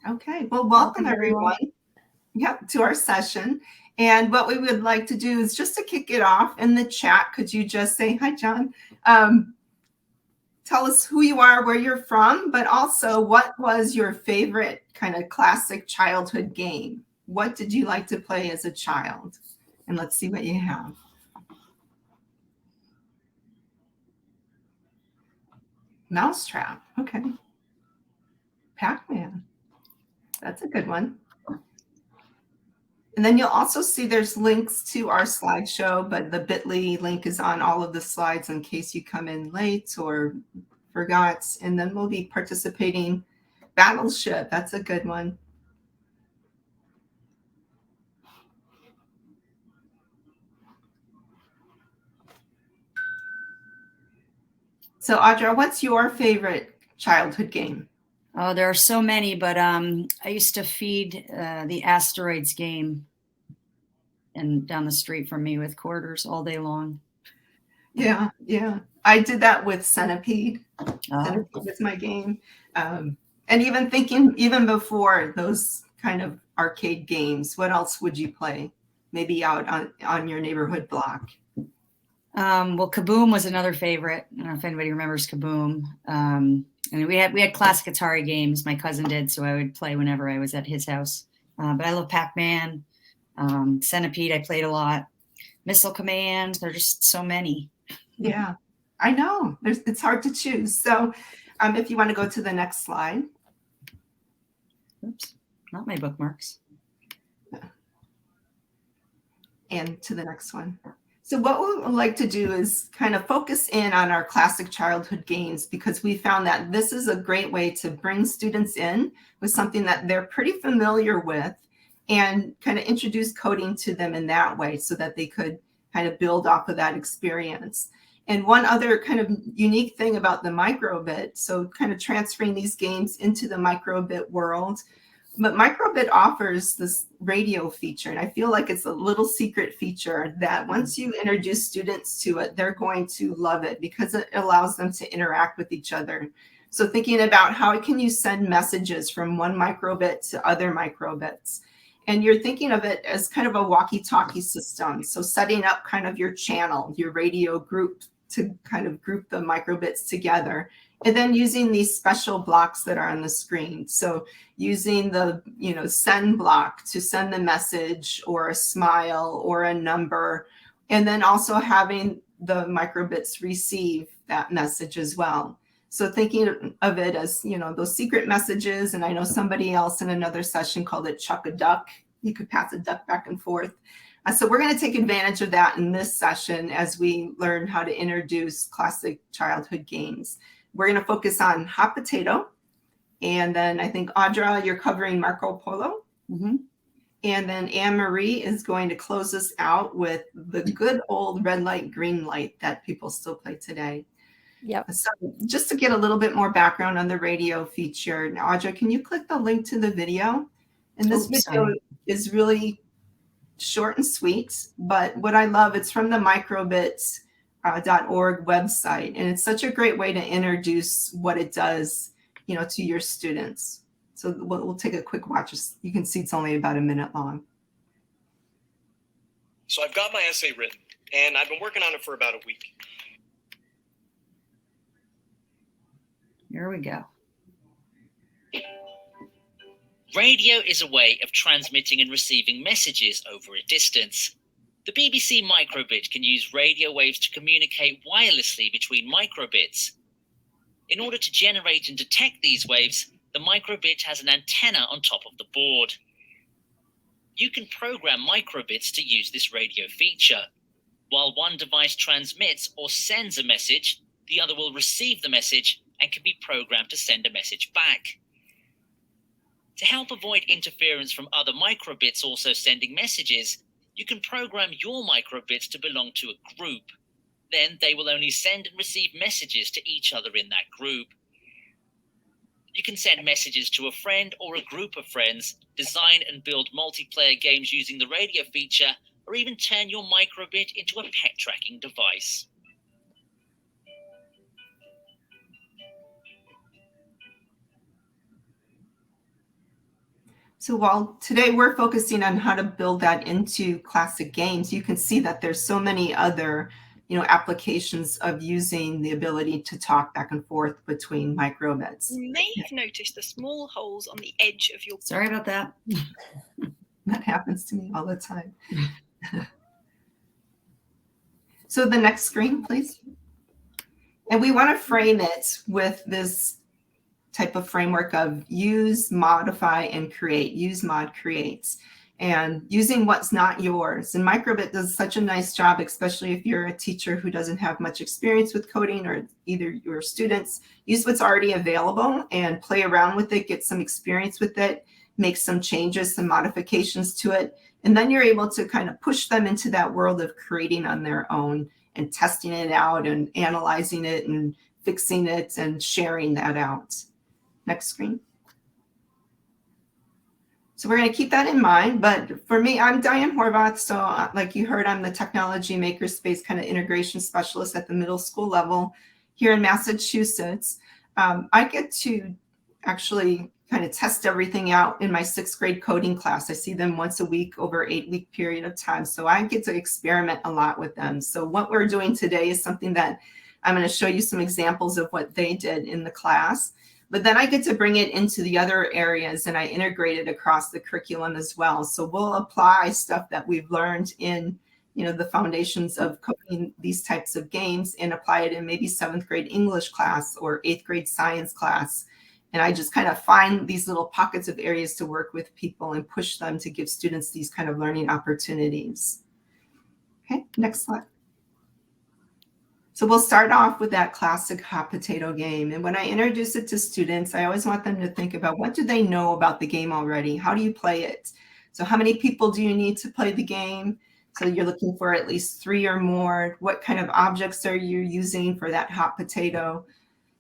Okay, well, welcome everyone. Yep, to our session. And what we would like to do is just to kick it off in the chat. Could you just say, hi, John? Tell us who you are, where you're from, but also what was your favorite kind of classic childhood game? What did you like to play as a child? And let's see what you have. Mousetrap. Okay. Pac-Man. That's a good one. And then you'll also see there's links to our slideshow, but the bit.ly link is on all of the slides in case you come in late or forgot. And then we'll be participating. Battleship, that's a good one. So Audra, what's your favorite childhood game? Oh, there are so many, but I used to feed the asteroids game and down the street from me with quarters all day long. Yeah. I did that with Centipede. Centipede was my game. And even thinking, even before those kind of arcade games, what else would you play? Maybe out on your neighborhood block. Well, Kaboom was another favorite. I don't know if anybody remembers Kaboom. And we had classic Atari games. My cousin did, so I would play whenever I was at his house. But I love Pac-Man, Centipede. I played a lot. Missile Command. There's just so many. Yeah, I know. It's hard to choose. So, if you want to go to the next slide. Oops, not my bookmarks. And to the next one. So what we would like to do is kind of focus in on our classic childhood games, because we found that this is a great way to bring students in with something that they're pretty familiar with and kind of introduce coding to them in that way so that they could kind of build off of that experience. And one other kind of unique thing about the microbit, so kind of transferring these games into the microbit world, but microbit offers this radio feature, and I feel like it's a little secret feature that once you introduce students to it, they're going to love it because it allows them to interact with each other. So thinking about how can you send messages from one microbit to other microbits, and you're thinking of it as kind of a walkie-talkie system. So setting up kind of your channel, your radio group to kind of group the microbits together. And then using these special blocks that are on the screen. So using the send block to send the message or a smile or a number, and then also having the microbits receive that message as well. So thinking of it as, those secret messages, and I know somebody else in another session called it chuck a duck. You could pass a duck back and forth. So we're going to take advantage of that in this session as we learn how to introduce classic childhood games. We're going to focus on hot potato. And then I think, Audra, you're covering Marco Polo. Mm-hmm. And then Anne-Marie is going to close us out with the good old red light, green light that people still play today. Yep. So just to get a little bit more background on the radio feature, now, Audra, can you click the link to the video? And this video is really short and sweet, but what I love, it's from the microbit.org website, and it's such a great way to introduce what it does, to your students. So we'll take a quick watch. You can see it's only about a minute long. So I've got my essay written, and I've been working on it for about a week. Here we go. Radio is a way of transmitting and receiving messages over a distance. The BBC microbit can use radio waves to communicate wirelessly between microbits. In order to generate and detect these waves, the microbit has an antenna on top of the board. You can program microbits to use this radio feature. While one device transmits or sends a message, the other will receive the message and can be programmed to send a message back. To help avoid interference from other microbits also sending messages, you can program your microbits to belong to a group. Then they will only send and receive messages to each other in that group. You can send messages to a friend or a group of friends, design and build multiplayer games using the radio feature, or even turn your microbit into a pet tracking device. So while today we're focusing on how to build that into classic games, you can see that there's so many other, applications of using the ability to talk back and forth between microbits. You may have noticed the small holes on the edge of your. Sorry about that. That happens to me all the time. So the next screen, please. And we want to frame it with this type of framework of use, modify, and create. Use, mod, creates. And using what's not yours. And Microbit does such a nice job, especially if you're a teacher who doesn't have much experience with coding, or either your students. Use what's already available and play around with it, get some experience with it, make some changes, some modifications to it. And then you're able to kind of push them into that world of creating on their own and testing it out and analyzing it and fixing it and sharing that out. Next screen. So we're going to keep that in mind. But for me, I'm Diane Horvath. So like you heard, I'm the technology makerspace kind of integration specialist at the middle school level here in Massachusetts. I get to actually kind of test everything out in my 6th grade coding class. I see them once a week over 8-week period of time. So I get to experiment a lot with them. So what we're doing today is something that I'm going to show you some examples of what they did in the class. But then I get to bring it into the other areas and I integrate it across the curriculum as well. So we'll apply stuff that we've learned in, the foundations of coding these types of games and apply it in maybe 7th grade English class or 8th grade science class. And I just kind of find these little pockets of areas to work with people and push them to give students these kind of learning opportunities. Okay, next slide. So we'll start off with that classic hot potato game. And when I introduce it to students, I always want them to think about what do they know about the game already? How do you play it? So how many people do you need to play the game? So you're looking for at least 3 or more. What kind of objects are you using for that hot potato?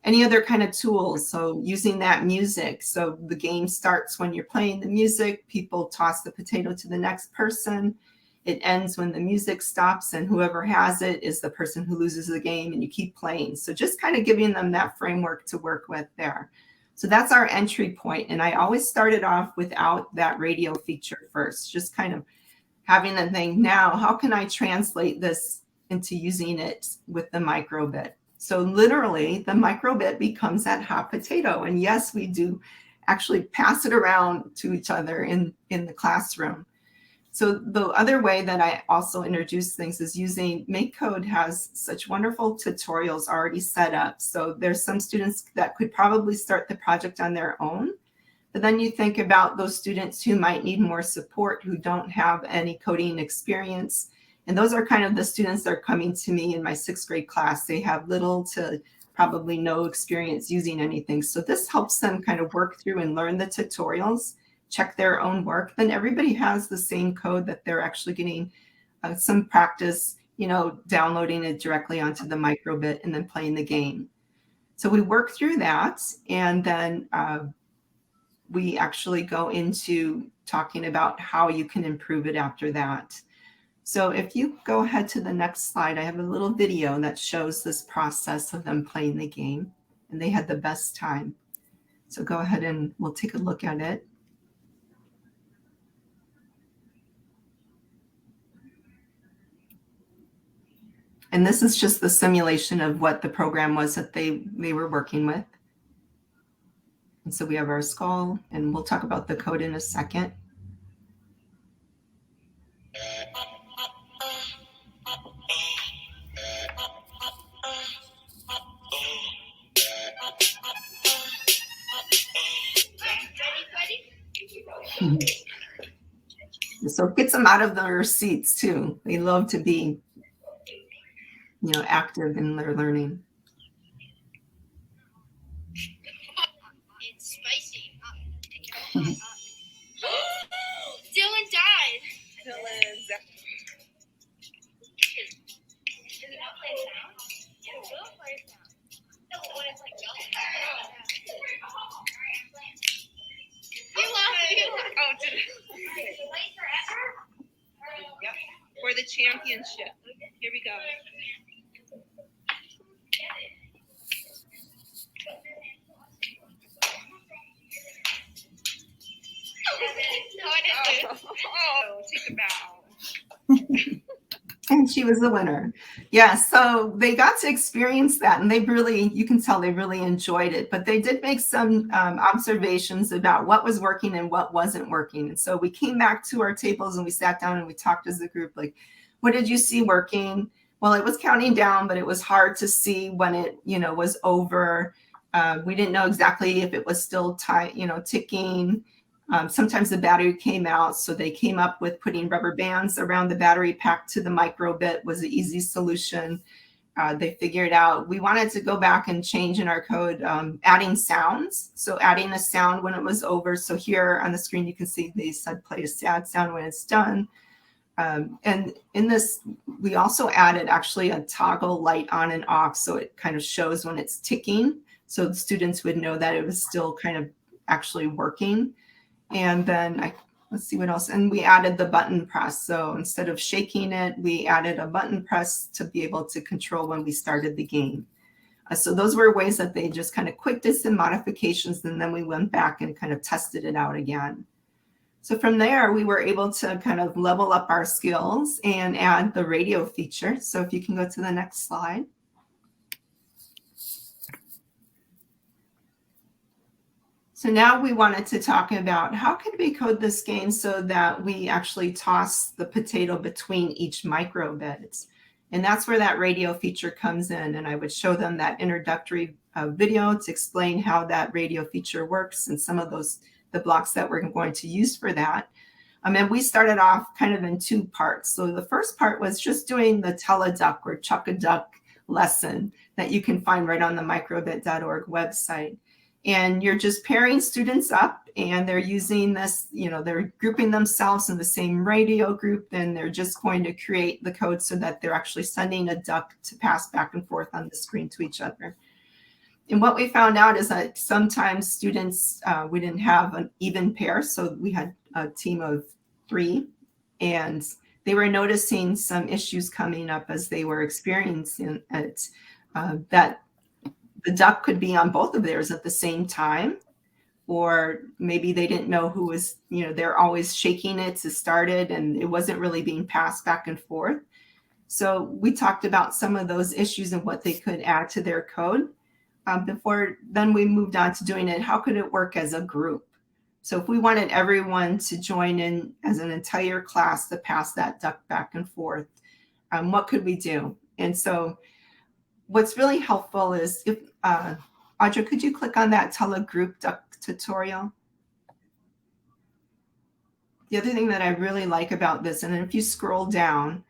Any other kind of tools? So using that music. So the game starts when you're playing the music. People toss the potato to the next person. It ends when the music stops, and whoever has it is the person who loses the game, and you keep playing. So just kind of giving them that framework to work with there. So that's our entry point. And I always started off without that radio feature first, just kind of having them think, now, how can I translate this into using it with the microbit? So literally, the microbit becomes that hot potato. And yes, we do actually pass it around to each other in the classroom. So the other way that I also introduce things is using MakeCode has such wonderful tutorials already set up. So there's some students that could probably start the project on their own. But then you think about those students who might need more support, who don't have any coding experience. And those are kind of the students that are coming to me in my 6th grade class. They have little to probably no experience using anything. So this helps them kind of work through and learn the tutorials, check their own work. Then everybody has the same code that they're actually getting some practice, downloading it directly onto the microbit and then playing the game. So we work through that, and then we actually go into talking about how you can improve it after that. So if you go ahead to the next slide, I have a little video that shows this process of them playing the game, and they had the best time. So go ahead and we'll take a look at it. And this is just the simulation of what the program was that they were working with. And so we have our skull, and we'll talk about the code in a second. So it gets them out of their seats too. They love to be, active in their learning. It's spicy. Dylan died. Dylan's. Does it not play sound? Yeah, it will play sound. No, but when it's like yelling. You lost me. Oh, did it? Wait forever? Yep. For the championship. Here we go. is it? Oh, take a bow. And she was the winner. Yeah, so they got to experience that, and they really, you can tell they really enjoyed it. But they did make some observations about what was working and what wasn't working. And so we came back to our tables and we sat down and we talked as a group, like, what did you see working? Well, it was counting down, but it was hard to see when it, was over. We didn't know exactly if it was still ticking. Sometimes the battery came out, so they came up with putting rubber bands around the battery pack to the microbit was an easy solution. They figured out we wanted to go back and change in our code, adding sounds. So adding a sound when it was over. So here on the screen, you can see they said play a sad sound when it's done. And in this, we also added actually a toggle light on and off. So it kind of shows when it's ticking. So the students would know that it was still kind of actually working. And then let's see what else. And we added the button press. So instead of shaking it, we added a button press to be able to control when we started the game. So those were ways that they just kind of quick did some modifications, and then we went back and kind of tested it out again. So from there, we were able to kind of level up our skills and add the radio feature. So if you can go to the next slide. So now we wanted to talk about how could we code this game so that we actually toss the potato between each microbit. And that's where that radio feature comes in. And I would show them that introductory video to explain how that radio feature works and some of the blocks that we're going to use for that. And we started off kind of in two parts. So the first part was just doing the tell a duck or chuck a duck lesson that you can find right on the microbit.org website. And you're just pairing students up, and they're using this, they're grouping themselves in the same radio group, and they're just going to create the code so that they're actually sending a duck to pass back and forth on the screen to each other. And what we found out is that sometimes students, we didn't have an even pair, so we had a team of 3, and they were noticing some issues coming up as they were experiencing it, that the duck could be on both of theirs at the same time, or maybe they didn't know who was, they're always shaking it to start it, and it wasn't really being passed back and forth. So we talked about some of those issues and what they could add to their code. Before then we moved on to doing it, how could it work as a group? So if we wanted everyone to join in as an entire class to pass that duck back and forth, what could we do? And so what's really helpful is if, Audra, could you click on that tell a group duck tutorial? The other thing that I really like about this, and if you scroll down,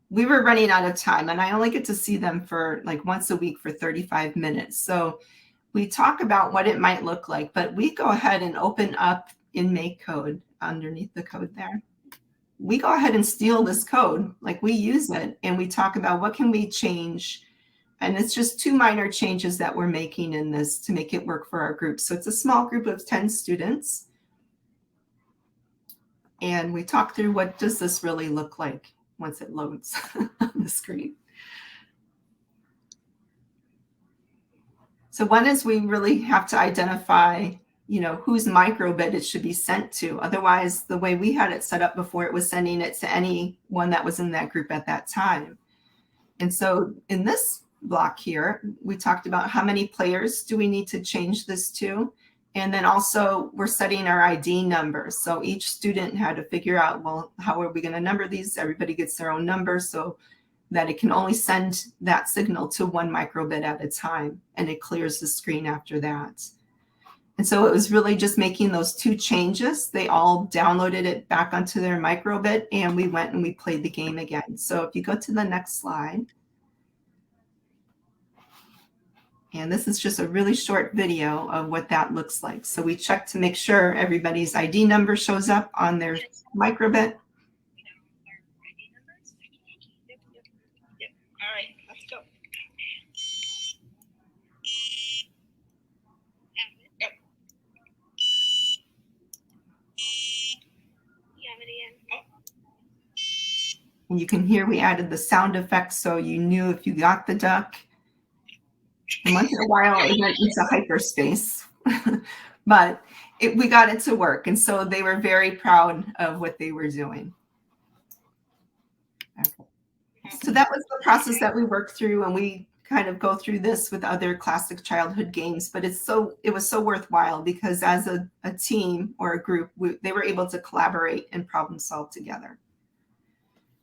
we were running out of time, and I only get to see them for like once a week for 35 minutes. So we talk about what it might look like, but we go ahead and open up in make code underneath the code there. We go ahead and steal this code, like we use it, and we talk about what can we change. And it's just 2 minor changes that we're making in this to make it work for our group. So it's a small group of 10 students. And we talk through what does this really look like once it loads on the screen. So one is we really have to identify, whose microbit it should be sent to. Otherwise, the way we had it set up before, it was sending it to anyone that was in that group at that time. And so in this block here, we talked about how many players do we need to change this to, and then also we're setting our ID numbers. So each student had to figure out, well, how are we going to number these? Everybody gets their own number so that it can only send that signal to 1 microbit at a time, and it clears the screen after that. And so it was really just making those 2 changes. They all downloaded it back onto their microbit, and we went and we played the game again. So if you go to the next slide. And this is just a really short video of what that looks like. So we check to make sure everybody's ID number shows up on their microbit. Yep. All right, let's go. Yep. You have it in. And you can hear we added the sound effects so you knew if you got the duck. And once in a while, it went into hyperspace. But we got it to work. And so they were very proud of what they were doing. Okay. So that was the process that we worked through, and we kind of go through this with other classic childhood games, but it was so worthwhile because as a team or a group, they were able to collaborate and problem solve together.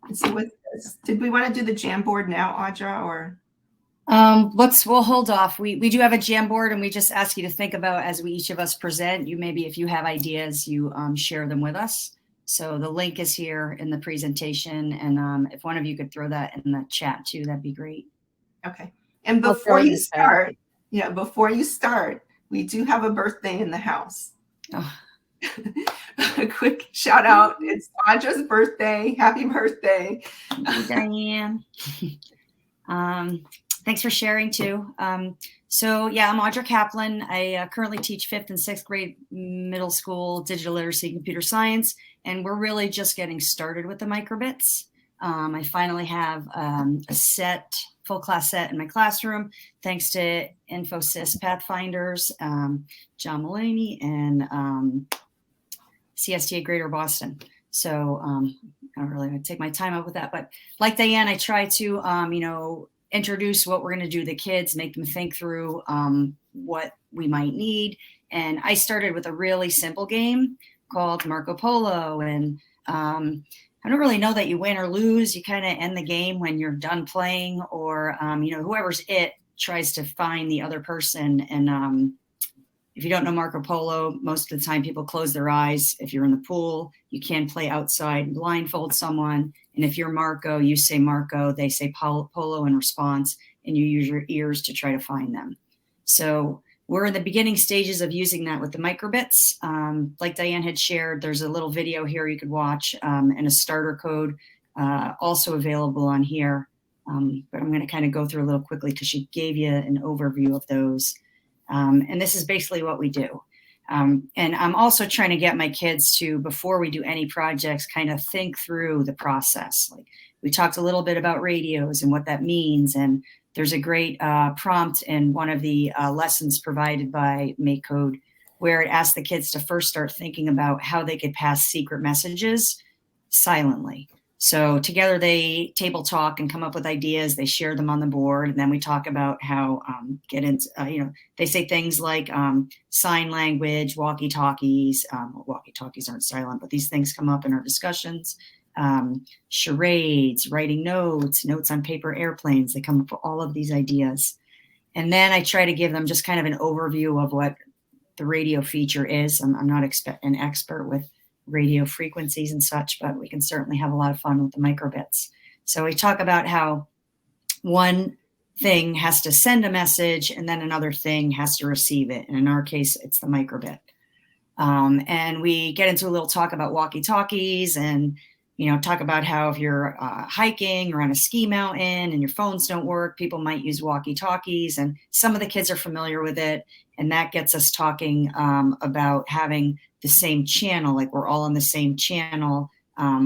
And so with this, did we want to do the Jamboard now, Audra, or? We'll hold off. We do have a Jamboard, and we just ask you to think about, as we each of us present, you maybe if you have ideas, you share them with us. So the link is here in the presentation, and if one of you could throw that in the chat too, that'd be great. Okay. And before you start, we do have a birthday in the house. Oh. A quick shout out. It's Audra's birthday. Happy birthday. Diane. Thanks for sharing too. So yeah, I'm Audra Kaplan. I currently teach 5th and 6th grade middle school digital literacy and computer science, and we're really just getting started with the microbits. I finally have a full class set in my classroom, thanks to Infosys Pathfinders, John Mulaney, and CSTA Greater Boston. So I don't really take my time up with that, but like Diane, I try to, introduce what we're going to do to the kids, make them think through what we might need. And I started with a really simple game called Marco Polo. And I don't really know that you win or lose. You kind of end the game when you're done playing, or, whoever's it tries to find the other person. And if you don't know Marco Polo, most of the time people close their eyes. If you're in the pool, you can play outside and blindfold someone. And if you're Marco, you say Marco, they say Polo in response, and you use your ears to try to find them. So we're in the beginning stages of using that with the microbits. Like Diane had shared, there's a little video here you could watch, and a starter code also available on here. But I'm going to kind of go through a little quickly because she gave you an overview of those. And this is basically what we do. And I'm also trying to get my kids to, before we do any projects, kind of think through the process. Like we talked a little bit about radios and what that means. And there's a great prompt in one of the lessons provided by Make Code, where it asks the kids to first start thinking about how they could pass secret messages silently. So together they table talk and come up with ideas. They share them on the board, and then we talk about how get into. They say things like sign language, walkie-talkies. Walkie-talkies aren't silent, but these things come up in our discussions. Charades, writing notes on paper airplanes. They come up with all of these ideas, and then I try to give them just kind of an overview of what the radio feature is. I'm not an expert with radio frequencies and such, but we can certainly have a lot of fun with the microbits. So we talk about how one thing has to send a message and then another thing has to receive it. And in our case, it's the microbit. And we get into a little talk about walkie-talkies and, talk about how if you're hiking or on a ski mountain and your phones don't work, people might use walkie-talkies. And some of the kids are familiar with it. And that gets us talking about having the same channel, like we're all on the same channel,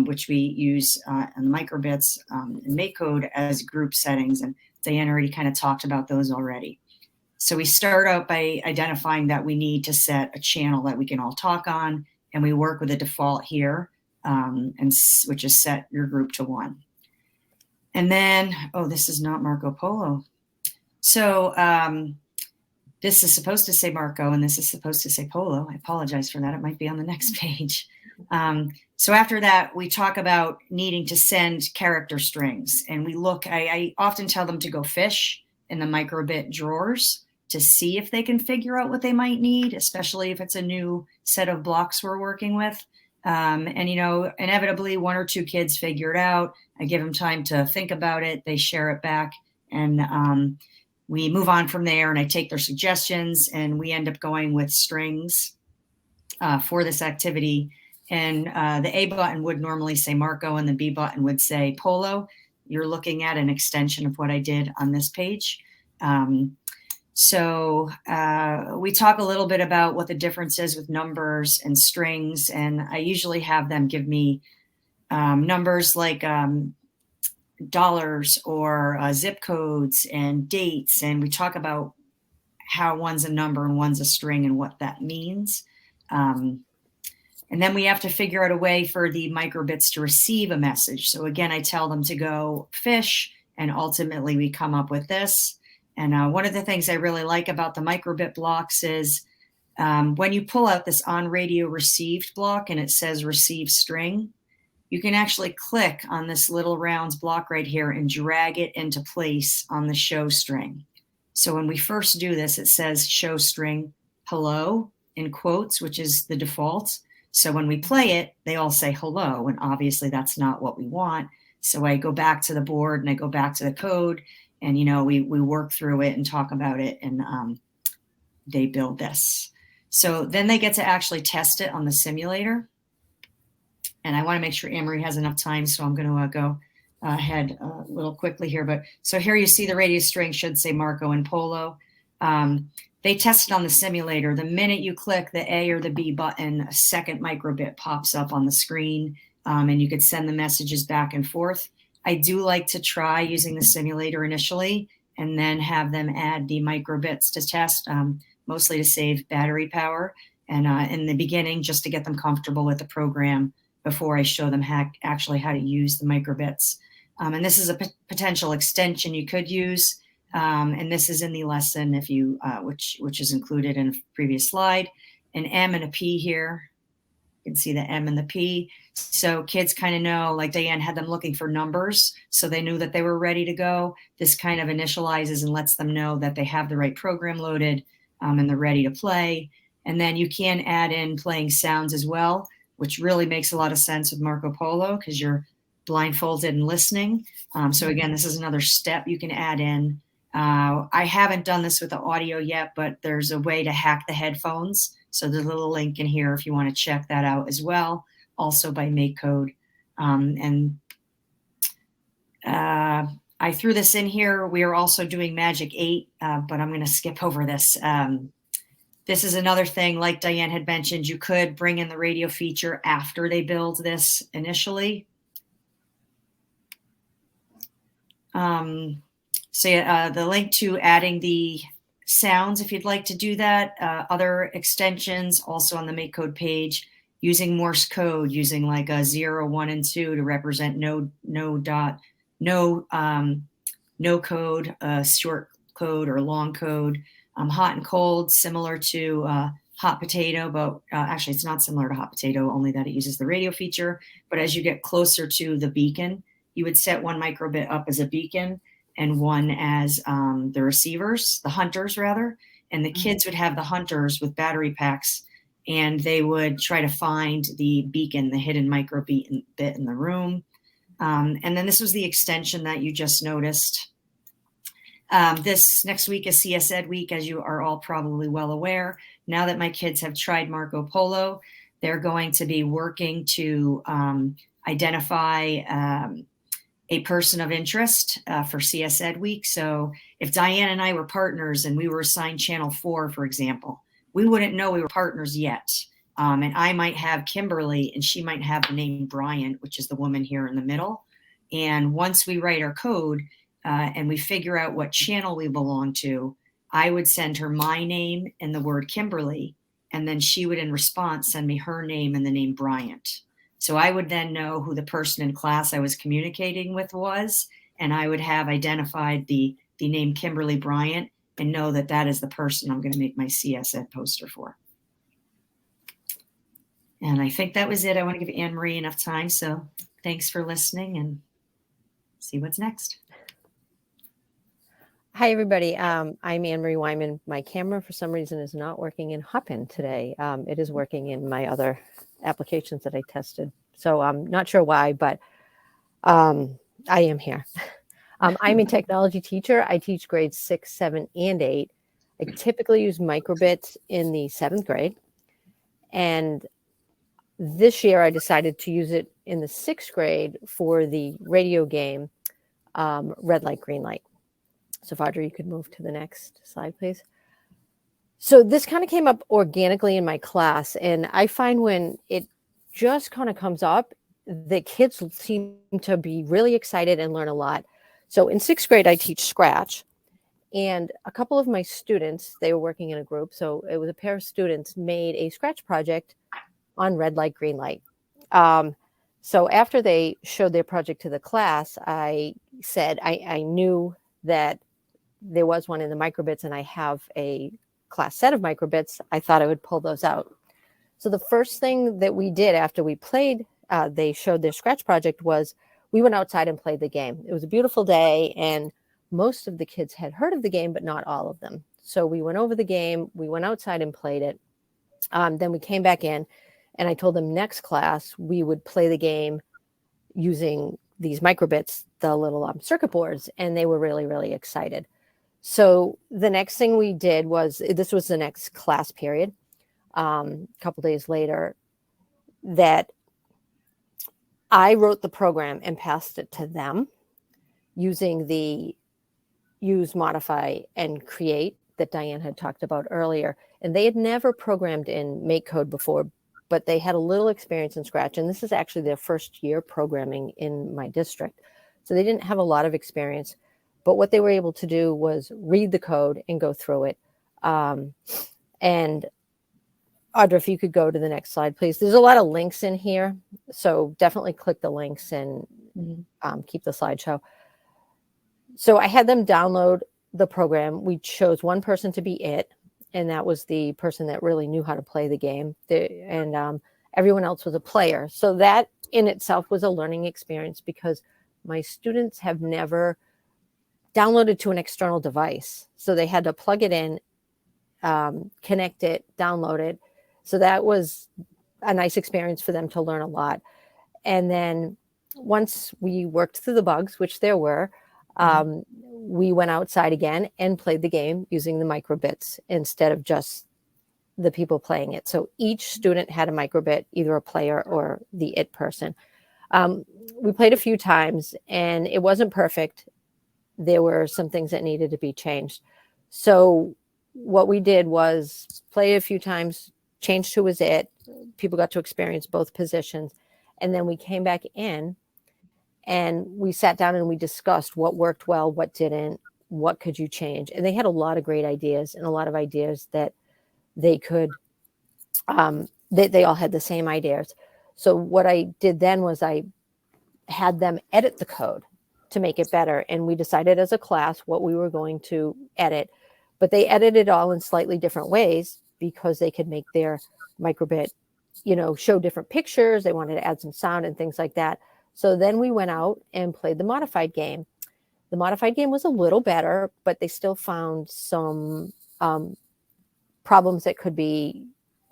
which we use in the microbits and Make Code as group settings. And Diane already kind of talked about those already. So we start out by identifying that we need to set a channel that we can all talk on, and we work with a default here, which is set your group to 1. And then, this is not Marco Polo. So this is supposed to say Marco, and this is supposed to say Polo. I apologize for that. It might be on the next page. So after that, we talk about needing to send character strings. And I often tell them to go fish in the microbit drawers to see if they can figure out what they might need, especially if it's a new set of blocks we're working with. And inevitably 1 or 2 kids figure it out. I give them time to think about it. They share it back, and we move on from there, and I take their suggestions, and we end up going with strings for this activity. And the A button would normally say Marco, and the B button would say Polo. You're looking at an extension of what I did on this page. So we talk a little bit about what the difference is with numbers and strings, and I usually have them give me numbers like dollars or zip codes and dates, and we talk about how one's a number and one's a string and what that means. And then we have to figure out a way for the microbits to receive a message. So again, I tell them to go fish, and ultimately we come up with this. And one of the things I really like about the microbit blocks is when you pull out this on radio received block and it says receive string, you can actually click on this little rounds block right here and drag it into place on the show string. So when we first do this, it says show string hello in quotes, which is the default. So when we play it, they all say hello, and obviously that's not what we want. So I go back to the board and I go back to the code, and we work through it and talk about it, and they build this. So then they get to actually test it on the simulator. And I want to make sure Anne-Marie has enough time, so I'm going to go ahead a little quickly here. But so here you see the radio string should say Marco and Polo. They tested on the simulator. The minute you click the A or the B button, a second microbit pops up on the screen, and you could send the messages back and forth. I do like to try using the simulator initially and then have them add the microbits to test, mostly to save battery power. And in the beginning, just to get them comfortable with the program before I show them actually how to use the microbits. And this is a potential extension you could use. And this is in the lesson if you, which is included in a previous slide, an M and a P here. You can see the M and the P. So kids kind of know, like Diane had them looking for numbers, so they knew that they were ready to go. This kind of initializes and lets them know that they have the right program loaded and they're ready to play. And then you can add in playing sounds as well, which really makes a lot of sense with Marco Polo because you're blindfolded and listening. So again, this is another step you can add in. I haven't done this with the audio yet, but there's a way to hack the headphones. So there's a little link in here if you want to check that out as well, also by MakeCode. I threw this in here. We are also doing Magic 8, but I'm going to skip over this. This is another thing, like Diane had mentioned, you could bring in the radio feature after they build this initially. So the link to adding the sounds, if you'd like to do that, other extensions also on the MakeCode page, using Morse code, using like a 0, 1, and 2 to represent no code, short code or long code. Hot and cold, similar to hot potato, but actually it's not similar to hot potato, only that it uses the radio feature. But as you get closer to the beacon, you would set one microbit up as a beacon and one as the receivers, the hunters rather. And the kids would have the hunters with battery packs, and they would try to find the beacon, the hidden microbit in the room. And then this was the extension that you just noticed. This next week is CS Ed week, as you are all probably well aware. Now that my kids have tried Marco Polo, they're going to be working to identify a person of interest for CS Ed week. So if Diane and I were partners and we were assigned Channel 4, for example, we wouldn't know we were partners yet. And I might have Kimberly and she might have the name Bryant, which is the woman here in the middle. And once we write our code, and we figure out what channel we belong to, I would send her my name and the word Kimberly, and then she would in response send me her name and the name Bryant. So I would then know who the person in class I was communicating with was, and I would have identified the name Kimberly Bryant and know that that is the person I'm going to make my CS Ed poster for. And I think that was it. I want to give Anne-Marie enough time, so thanks for listening and see what's next. Hi, everybody. I'm Anne-Marie Wyman. My camera, for some reason, is not working in Hopin today. It is working in my other applications that I tested. So I'm not sure why, but I am here. I'm a technology teacher. I teach grades 6, 7, and 8. I typically use microbits in the 7th grade. And this year, I decided to use it in the 6th grade for the radio game, Red Light, Green Light. So if Audra, you could move to the next slide, please. So this kind of came up organically in my class. And I find when it just kind of comes up, the kids seem to be really excited and learn a lot. So in 6th grade, I teach Scratch. And a couple of my students, they were working in a group. So it was a pair of students made a scratch project on red light, green light. So after they showed their project to the class, I said, I knew that there was one in the microbits and I have a class set of microbits. I thought I would pull those out. So the first thing that we did after we played, they showed their scratch project, was we went outside and played the game. It was a beautiful day and most of the kids had heard of the game, but not all of them. So we went over the game, we went outside and played it. Then we came back in and I told them next class we would play the game using these microbits, the little circuit boards, and they were really, really excited. So the next thing we did was, this was the next class period, a couple days later, that I wrote the program and passed it to them using the use, modify, and create that Diane had talked about earlier. And they had never programmed in MakeCode before, but they had a little experience in Scratch. And this is actually their first year programming in my district. So they didn't have a lot of experience, but what they were able to do was read the code and go through it. And Audra, if you could go to the next slide, please. There's a lot of links in here, so definitely click the links and keep the slideshow. So I had them download the program. We chose one person to be it, and that was the person that really knew how to play the game. And everyone else was a player. So that in itself was a learning experience because my students have never downloaded to an external device. So they had to plug it in, connect it, download it. So that was a nice experience for them to learn a lot. And then once we worked through the bugs, which there were, we went outside again and played the game using the microbits instead of just the people playing it. So each student had a microbit, either a player or the it person. We played a few times and it wasn't perfect. There were some things that needed to be changed. So what we did was play a few times, changed who was it. People got to experience both positions. And then we came back in and we sat down and we discussed what worked well, what didn't, what could you change. And they had a lot of great ideas and a lot of ideas that they could, they all had the same ideas. So what I did then was I had them edit the code to make it better. And we decided as a class what we were going to edit, but they edited it all in slightly different ways because they could make their microbit, show different pictures. They wanted to add some sound and things like that. So then we went out and played the modified game. The modified game was a little better, but they still found some problems that could be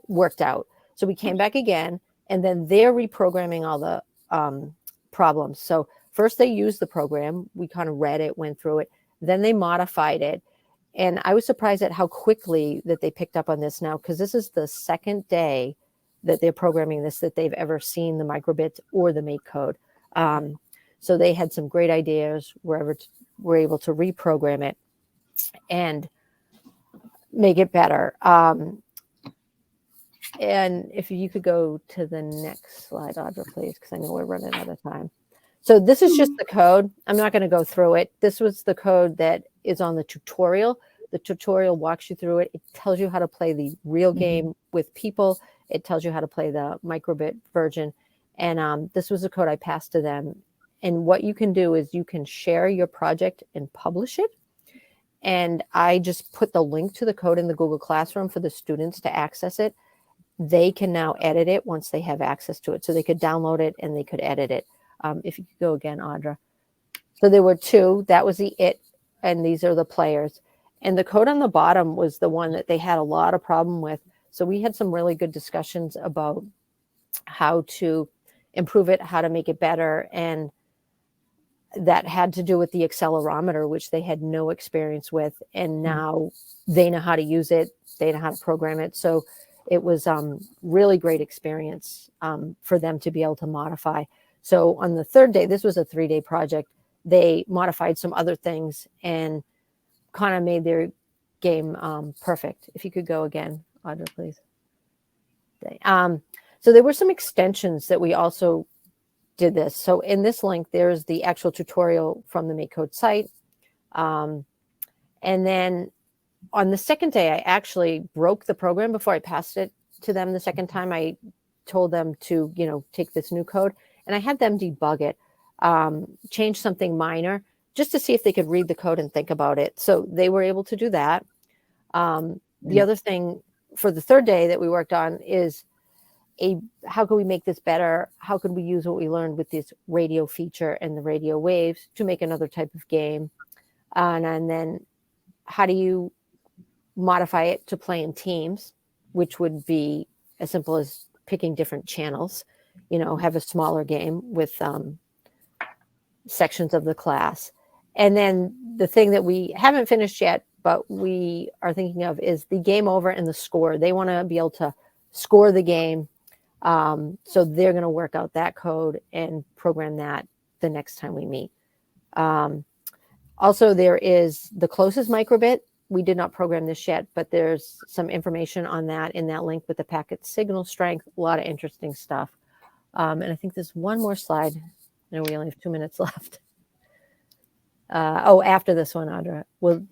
worked out. So we came back again, and then they're reprogramming all the problems. So first they used the program. We kind of read it, went through it. Then they modified it. And I was surprised at how quickly that they picked up on this now, because this is the second day that they're programming this, that they've ever seen the microbits or the MakeCode. So they had some great ideas, were able to reprogram it and make it better. And if you could go to the next slide, Audra, please, because I know we're running out of time. So this is just the code. I'm not going to go through it. This was the code that is on the tutorial. The tutorial walks you through it. It tells you how to play the real game with people. It tells you how to play the microbit version. And this was the code I passed to them. And what you can do is you can share your project and publish it. And I just put the link to the code in the Google Classroom for the students to access it. They can now edit it once they have access to it. So they could download it and they could edit it. If you could go again, Audra. So there were two. That was the it, and these are the players. And the code on the bottom was the one that they had a lot of problem with. So we had some really good discussions about how to improve it, how to make it better. And that had to do with the accelerometer, which they had no experience with. And now they know how to use it. They know how to program it. So it was really great experience for them to be able to modify. So on the third day, this was a 3-day project, they modified some other things and kind of made their game perfect. If you could go again, Audra, please. So there were some extensions that we also did this. So in this link, there's the actual tutorial from the MakeCode site. And then on the second day, I actually broke the program before I passed it to them. The second time I told them to, take this new code, and I had them debug it, change something minor just to see if they could read the code and think about it. So they were able to do that. The other thing for the third day that we worked on is how can we make this better? How can we use what we learned with this radio feature and the radio waves to make another type of game? And then how do you modify it to play in teams, which would be as simple as picking different channels, have a smaller game with sections of the class. And then the thing that we haven't finished yet, but we are thinking of, is the game over and the score. They want to be able to score the game. So they're going to work out that code and program that the next time we meet. Also, there is the closest microbit. We did not program this yet, but there's some information on that in that link with the packet signal strength, a lot of interesting stuff. And I think there's one more slide. I know we only have 2 minutes left. After this one, Audra, we'll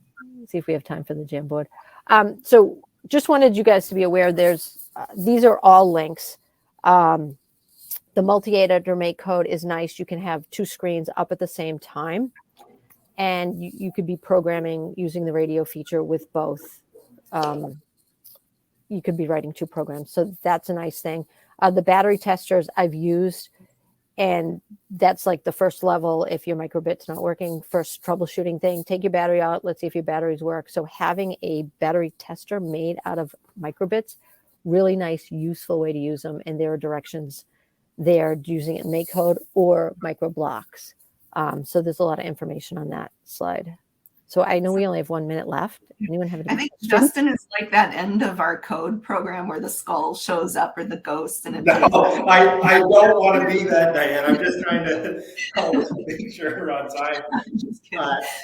see if we have time for the Jamboard. So just wanted you guys to be aware, these are all links. The multi-editor make code is nice. You can have 2 screens up at the same time. And you could be programming using the radio feature with both. You could be writing 2 programs. So that's a nice thing. The battery testers I've used, and that's like the first level. If your microbit's not working, first troubleshooting thing, take your battery out. Let's see if your batteries work. So having a battery tester made out of microbits, really nice, useful way to use them. And there are directions there using it in make code or micro blocks. So there's a lot of information on that slide. So I know we only have 1 minute left. Anyone have any I think questions? Justin is like that end of our code program where the skull shows up or the ghost. And No, I don't want to be that, Diane. I'm just trying to make sure we're on time.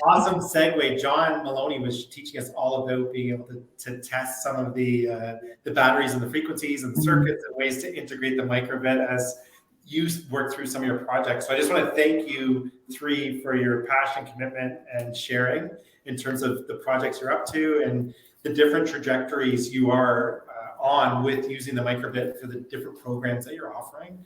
Awesome segue. John Maloney was teaching us all about being able to test some of the batteries and the frequencies and the circuits and ways to integrate the microbit as you work through some of your projects. So I just want to thank you 3 for your passion, commitment, and sharing in terms of the projects you're up to and the different trajectories you are on with using the microbit for the different programs that you're offering.